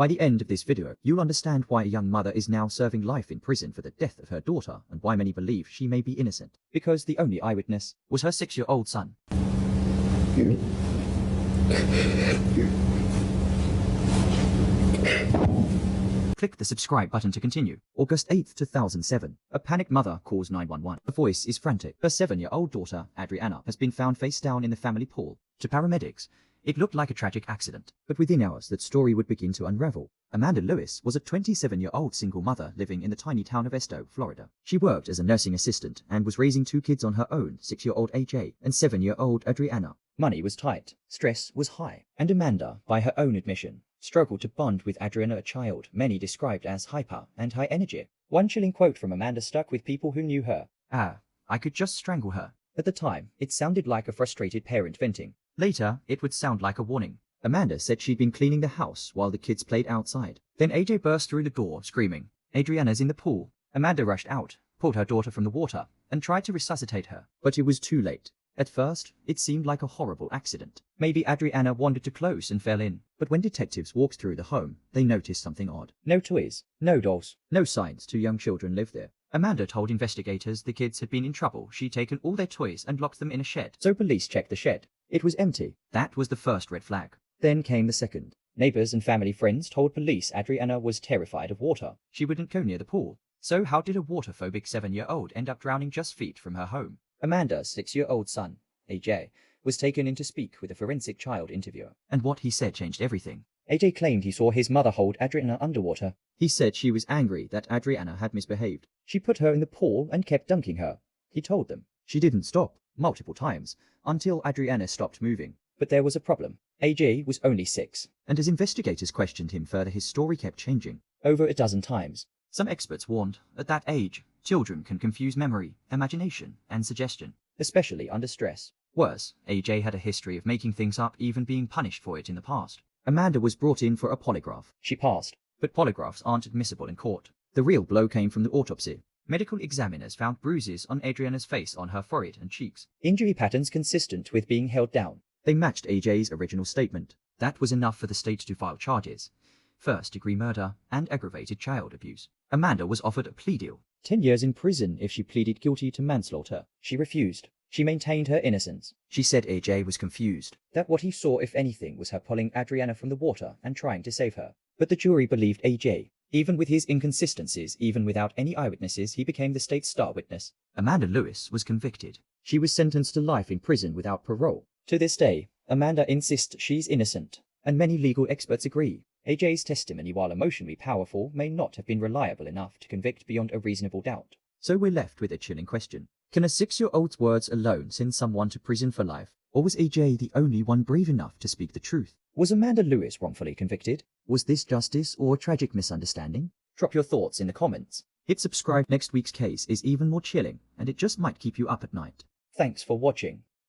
By the end of this video, you'll understand why a young mother is now serving life in prison for the death of her daughter and why many believe she may be innocent, because the only eyewitness was her 6-year-old son. Click the subscribe button to continue. August 8, 2007. A panicked mother calls 911. Her voice is frantic. Her 7-year-old daughter, Adrianna, has been found face down in the family pool. To paramedics, it looked like a tragic accident, but within hours that story would begin to unravel. Amanda Lewis was a 27-year-old single mother living in the tiny town of Esto, Florida. She worked as a nursing assistant and was raising 2 kids on her own, 6-year-old AJ and 7-year-old Adrianna. Money was tight, stress was high, and Amanda, by her own admission, struggled to bond with Adrianna, a child many described as hyper and high energy. One chilling quote from Amanda stuck with people who knew her. I could just strangle her. At the time, it sounded like a frustrated parent venting. Later, it would sound like a warning. Amanda said she'd been cleaning the house while the kids played outside. Then AJ burst through the door, screaming, "Adrianna's in the pool." Amanda rushed out, pulled her daughter from the water, and tried to resuscitate her. But it was too late. At first, it seemed like a horrible accident. Maybe Adrianna wandered too close and fell in. But when detectives walked through the home, they noticed something odd. No toys, no dolls, no signs 2 young children lived there. Amanda told investigators the kids had been in trouble. She'd taken all their toys and locked them in a shed. So police checked the shed. It was empty. That was the first red flag. Then came the second. Neighbors and family friends told police Adrianna was terrified of water. She wouldn't go near the pool. So how did a water-phobic 7-year-old end up drowning just feet from her home? Amanda's 6-year-old son, AJ, was taken in to speak with a forensic child interviewer. And what he said changed everything. AJ claimed he saw his mother hold Adrianna underwater. He said she was angry that Adrianna had misbehaved. She put her in the pool and kept dunking her. He told them. She didn't stop, multiple times, until Adrianna stopped moving. But there was a problem. AJ was only 6. And as investigators questioned him further, his story kept changing. Over a dozen times. Some experts warned, at that age, children can confuse memory, imagination, and suggestion, especially under stress. Worse, AJ had a history of making things up, even being punished for it in the past. Amanda was brought in for a polygraph. She passed, but polygraphs aren't admissible in court. The real blow came from the autopsy. Medical examiners found bruises on Adrianna's face, on her forehead and cheeks. Injury patterns consistent with being held down. They matched AJ's original statement. That was enough for the state to file charges: first-degree murder and aggravated child abuse. Amanda was offered a plea deal. 10 years in prison if she pleaded guilty to manslaughter. She refused. She maintained her innocence. She said AJ was confused, that what he saw, if anything, was her pulling Adrianna from the water and trying to save her. But the jury believed AJ. Even with his inconsistencies, even without any eyewitnesses, he became the state's star witness. Amanda Lewis was convicted. She was sentenced to life in prison without parole. To this day, Amanda insists she's innocent, and many legal experts agree. AJ's testimony, while emotionally powerful, may not have been reliable enough to convict beyond a reasonable doubt. So we're left with a chilling question. Can a 6-year-old's words alone send someone to prison for life? Or was AJ the only one brave enough to speak the truth? Was Amanda Lewis wrongfully convicted? Was this justice or a tragic misunderstanding? Drop your thoughts in the comments. Hit subscribe. Next week's case is even more chilling, and it just might keep you up at night. Thanks for watching.